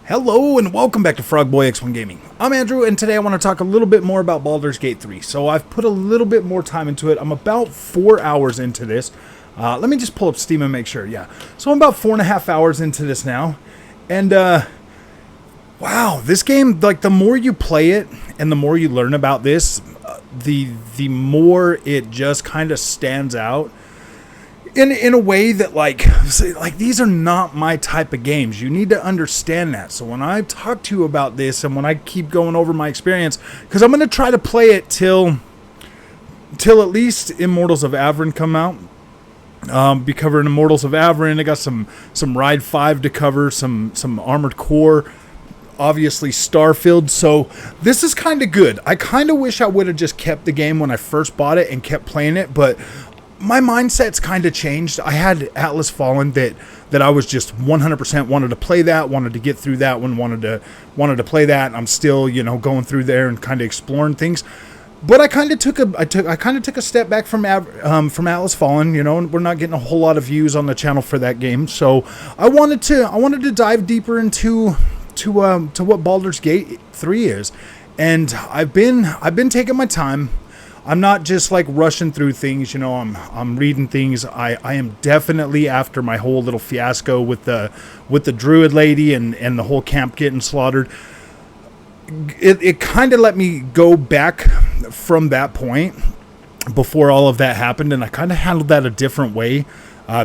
Hello and welcome back to Frog Boy X1 Gaming. I'm Andrew and today I want to talk a little bit more about Baldur's Gate 3. So I've put a little bit more time into it. I'm about 4 hours into this. Let me just pull up Steam and make sure. Yeah. So I'm about 4.5 hours into this now. And wow, this game, like the more you play it and the more you learn about this, the more it just kind of stands out. In a way that like these are not my type of games. You need to understand that. So when I talk to you about this and when I keep going over my experience, because I'm going to try to play it till at least Immortals of Averin come out. Be covering Immortals of Averin. I got some Ride 5 to cover, some Armored Core, obviously Starfield. So this is kind of good. I kind of wish I would have just kept the game when I first bought it and kept playing it, but my mindset's kind of changed. I had Atlas Fallen that I was just 100% wanted to play that, wanted to get through that one, wanted to play that. And I'm still, going through there and kind of exploring things. But I kind of took a step back from Atlas Fallen. And we're not getting a whole lot of views on the channel for that game. So I wanted to dive deeper into what Baldur's Gate 3 is, and I've been taking my time. I'm not just like rushing through things, I'm reading things. I am definitely after my whole little fiasco with the druid lady and the whole camp getting slaughtered. It kind of let me go back from that point before all of that happened, and I kind of handled that a different way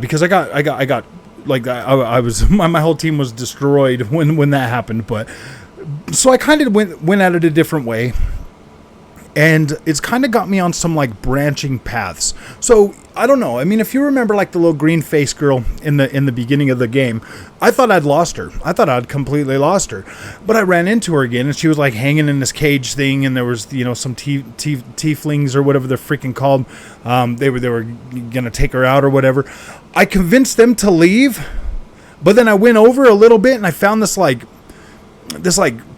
because I got like I was my whole team was destroyed when that happened, but so I kind of went at it a different way. And it's kind of got me on some like branching paths. So I don't know. I mean, if you remember like the little green face girl in the beginning of the game, I thought I'd lost her. I thought I'd completely lost her. But I ran into her again, and she was like hanging in this cage thing, and there was some tieflings or whatever they're freaking called. They were gonna take her out or whatever. I convinced them to leave, but then I went over a little bit and I found this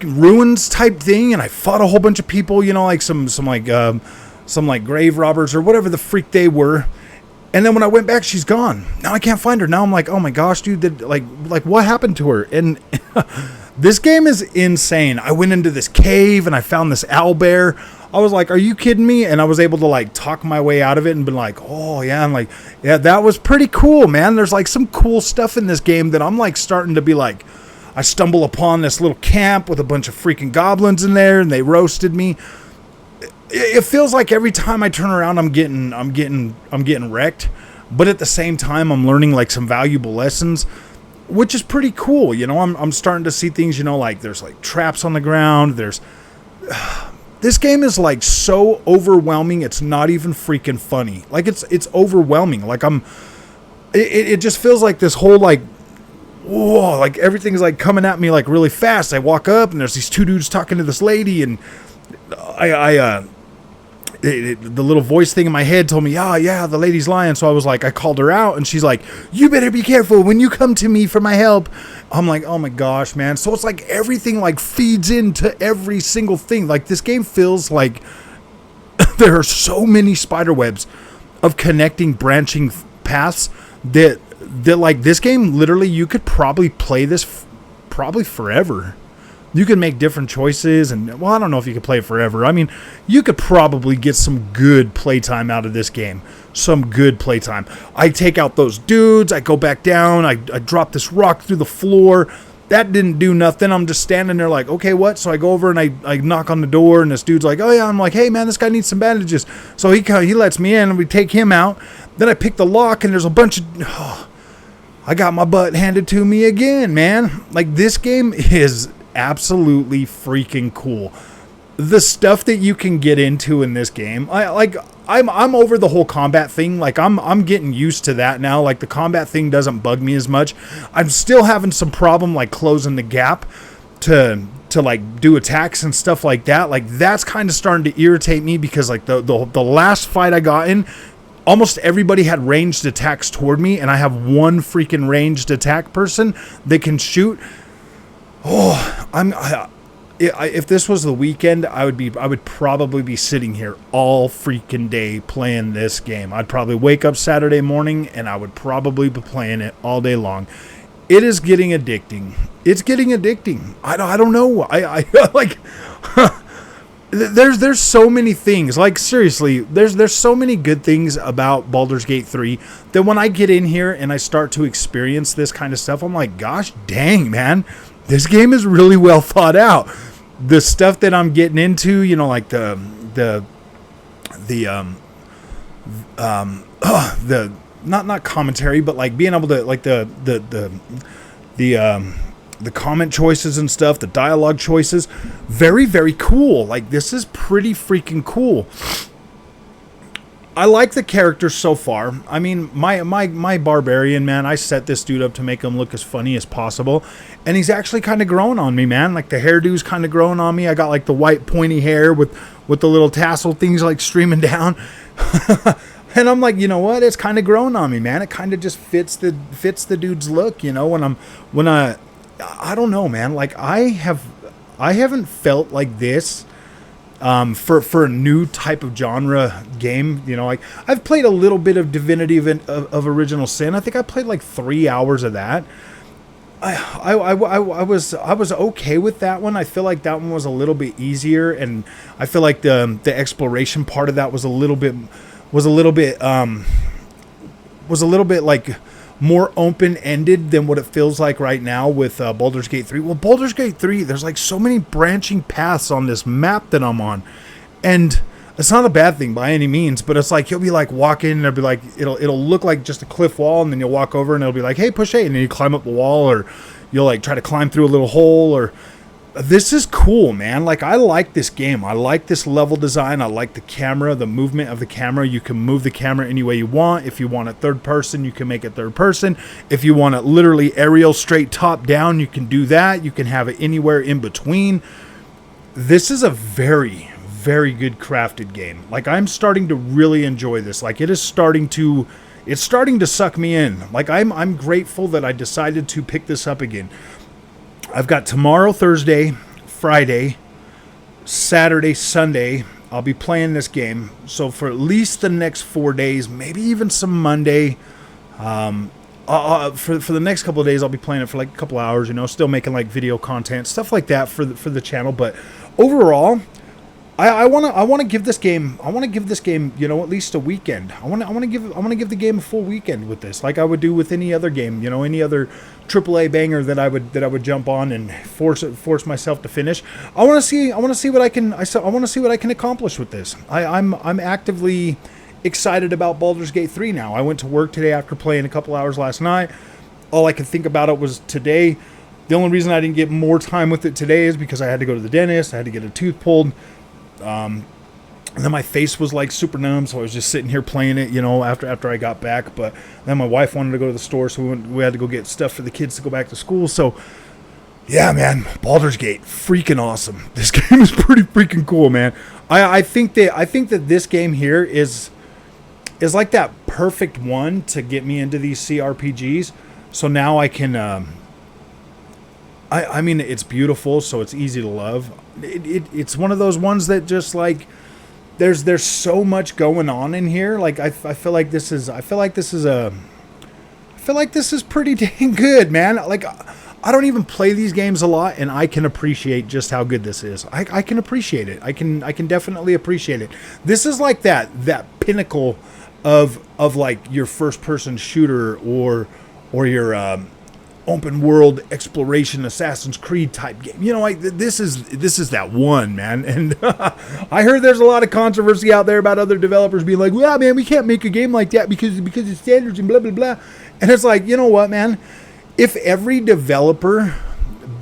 ruins type thing, and I fought a whole bunch of people, like some grave robbers or whatever the freak they were. And then when I went back, she's gone. Now I can't find her. Now I'm like, oh my gosh, dude, like what happened to her? And this game is insane. I went into this cave and I found this owlbear. I was like, are you kidding me? And I was able to like talk my way out of it and been like, oh yeah, I'm like, yeah, that was pretty cool, man. There's like some cool stuff in this game that I'm like starting to be like, I stumble upon this little camp with a bunch of freaking goblins in there, and they roasted me. It feels like every time I turn around, I'm getting wrecked. But at the same time, I'm learning like some valuable lessons, which is pretty cool. I'm starting to see things. Like there's like traps on the ground. This game is like so overwhelming. It's not even freaking funny. Like it's overwhelming. Like it just feels like this whole like. Whoa, like everything's like coming at me like really fast. I walk up and there's these two dudes talking to this lady, and the little voice thing in my head told me, yeah, the lady's lying. So I called her out, and she's like, you better be careful when you come to me for my help. I'm like, oh my gosh, man. So it's like everything like feeds into every single thing. Like this game feels like there are so many spider webs of connecting branching paths that like this game, literally you could probably play this probably forever. You could make different choices, and well, I don't know if you could play it forever. I mean, you could probably get some good playtime out of this game. Some good playtime. I take out those dudes, I go back down, I drop this rock through the floor. That didn't do nothing. I'm just standing there like, okay, what? So I go over and I knock on the door, and this dude's like, oh yeah. I'm like, hey man, this guy needs some bandages. So he lets me in, and we take him out. Then I pick the lock, and there's a bunch of I got my butt handed to me again, man. Like this game is absolutely freaking cool. The stuff that you can get into in this game, I'm over the whole combat thing. Like I'm getting used to that now. Like the combat thing doesn't bug me as much. I'm still having some problem like closing the gap to like do attacks and stuff like that. Like that's kind of starting to irritate me because like the last fight I got in, almost everybody had ranged attacks toward me, and I have one freaking ranged attack person that can shoot. If this was the weekend, I would probably be sitting here all freaking day playing this game. I'd probably wake up Saturday morning, and I would probably be playing it all day long. it is getting addicting. It's getting addicting. I don't know. I like there's so many things. Like seriously, there's so many good things about Baldur's Gate 3 that when I get in here and I start to experience this kind of stuff, I'm like, gosh dang, man, this game is really well thought out. The stuff that I'm getting into, you know, like the not commentary, but like being able to like the comment choices and stuff, the dialogue choices, very, very cool. Like this is pretty freaking cool. I like the characters so far. I mean, my barbarian, man, I set this dude up to make him look as funny as possible. And he's actually kind of growing on me, man. Like the hairdo's kind of growing on me. I got like the white pointy hair with the little tassel things like streaming down. And I'm like, you know what? It's kind of growing on me, man. It kind of just fits the dude's look, you know, I don't know, man. Like I haven't felt like this for a new type of genre game, you know. Like I've played a little bit of Divinity of Original Sin. I think I played like 3 hours of that. I was okay with that one. I feel like that one was a little bit easier, and I feel like the exploration part of that was a little bit like more open-ended than what it feels like right now with Baldur's Gate 3. Well, Baldur's Gate 3, there's like so many branching paths on this map that I'm on, and it's not a bad thing by any means, but it's like you'll be like walking and it'll be like it'll look like just a cliff wall, and then you'll walk over and it'll be like, hey, push A, and then you climb up the wall, or you'll like try to climb through a little hole. Or this is cool, man. Like I like this game. I like this level design. I like the camera, the movement of the camera. You can move the camera any way you want. If you want it third person, you can make it third person. If you want it literally aerial straight top down, you can do that. You can have it anywhere in between. This is a very, very good crafted game. Like I'm starting to really enjoy this. Like it's starting to suck me in. Like I'm grateful that I decided to pick this up again. I've got tomorrow, Thursday, Friday, Saturday, Sunday, I'll be playing this game. So for at least the next 4 days, maybe even some Monday, for the next couple of days, I'll be playing it for like a couple hours, you know, still making like video content, stuff like that for the channel. But overall, I want to give this game, you know, at least a weekend. I want to give the game a full weekend with this, like I would do with any other game, you know, any other AAA banger that I would jump on and force myself to finish. I want to see what I can accomplish with this. I'm actively excited about Baldur's Gate 3 now. I went to work today after playing a couple hours last night. All I could think about it was today. The only reason I didn't get more time with it today is because I had to go to the dentist. I had to get a tooth pulled. And then my face was like super numb, so I was just sitting here playing it, you know, after I got back. But then my wife wanted to go to the store, so we had to go get stuff for the kids to go back to school. So yeah, man, Baldur's Gate, freaking awesome. This game is pretty freaking cool, man. I think that this game here is like that perfect one to get me into these CRPGs. So now I can I mean, it's beautiful, so it's easy to love. It's one of those ones that just like there's so much going on in here. Like I feel like this is pretty dang good, man. Like I don't even play these games a lot, and I can appreciate just how good this is. I can appreciate it. I can definitely appreciate it. This is like that pinnacle of like your first person shooter or your open world exploration Assassin's Creed type game. You know, like this is that one, man. And I heard there's a lot of controversy out there about other developers being like, well, man, we can't make a game like that because of standards and blah blah blah. And it's like, you know what, man? If every developer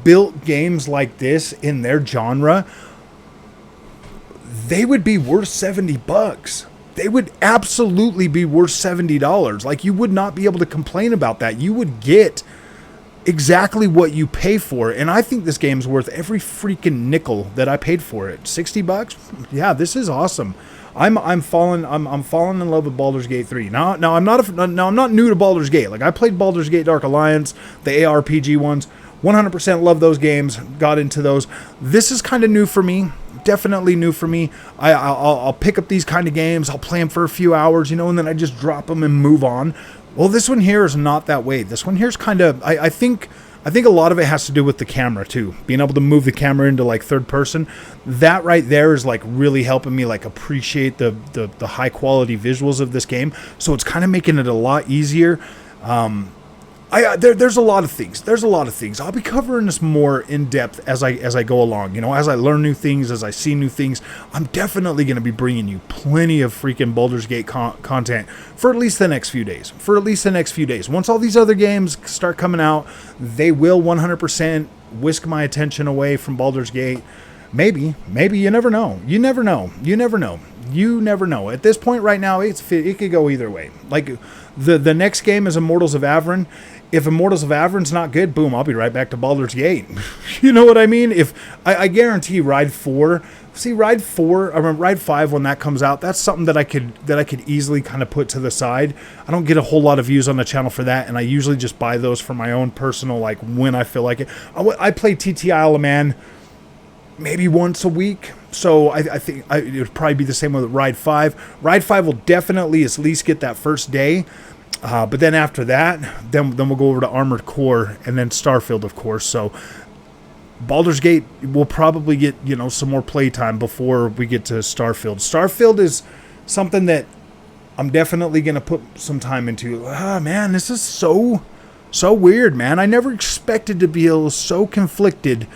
built games like this in their genre, they would be worth $70. They would absolutely be worth $70. Like, you would not be able to complain about that. You would get exactly what you pay for, and I think this game's worth every freaking nickel that I paid for it. $60? Yeah, this is awesome. I'm falling in love with Baldur's Gate 3. Now I'm not new to Baldur's Gate. Like, I played Baldur's Gate Dark Alliance, the ARPG ones. 100% love those games. Got into those. This is kind of new for me. Definitely new for me. I'll pick up these kind of games. I'll play them for a few hours, you know, and then I just drop them and move on. Well, this one here is not that way. This one here is kind of, I think a lot of it has to do with the camera too. Being able to move the camera into like third person. That right there is like really helping me like appreciate the high quality visuals of this game. So it's kind of making it a lot easier. There's a lot of things. There's a lot of things. I'll be covering this more in depth as I go along. You know, as I learn new things, as I see new things, I'm definitely going to be bringing you plenty of freaking Baldur's Gate content for at least the next few days. Once all these other games start coming out, they will 100% whisk my attention away from Baldur's Gate. Maybe you never know. You never know. At this point right now, it could go either way. Like the next game is Immortals of Averin. If Immortals of Avern's not good, boom, I'll be right back to Baldur's Gate. You know what I mean? If I guarantee Ride 5 when that comes out, that's something that I could easily kind of put to the side. I don't get a whole lot of views on the channel for that, and I usually just buy those for my own personal, like when I feel like it. I play TT Isle of Man maybe once a week. So I think it would probably be the same with Ride 5. Ride 5 will definitely at least get that first day. But then after that, then we'll go over to Armored Core and then Starfield, of course. So Baldur's Gate will probably get, you know, some more playtime before we get to Starfield. Starfield is something that I'm definitely going to put some time into. Man, this is so weird, man. I never expected to be so conflicted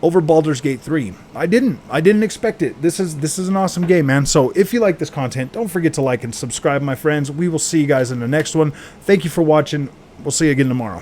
over Baldur's Gate 3. I didn't expect it. This is an awesome game, man. So if you like this content, don't forget to like and subscribe, my friends. We will see you guys in the next one. Thank you for watching. We'll see you again tomorrow.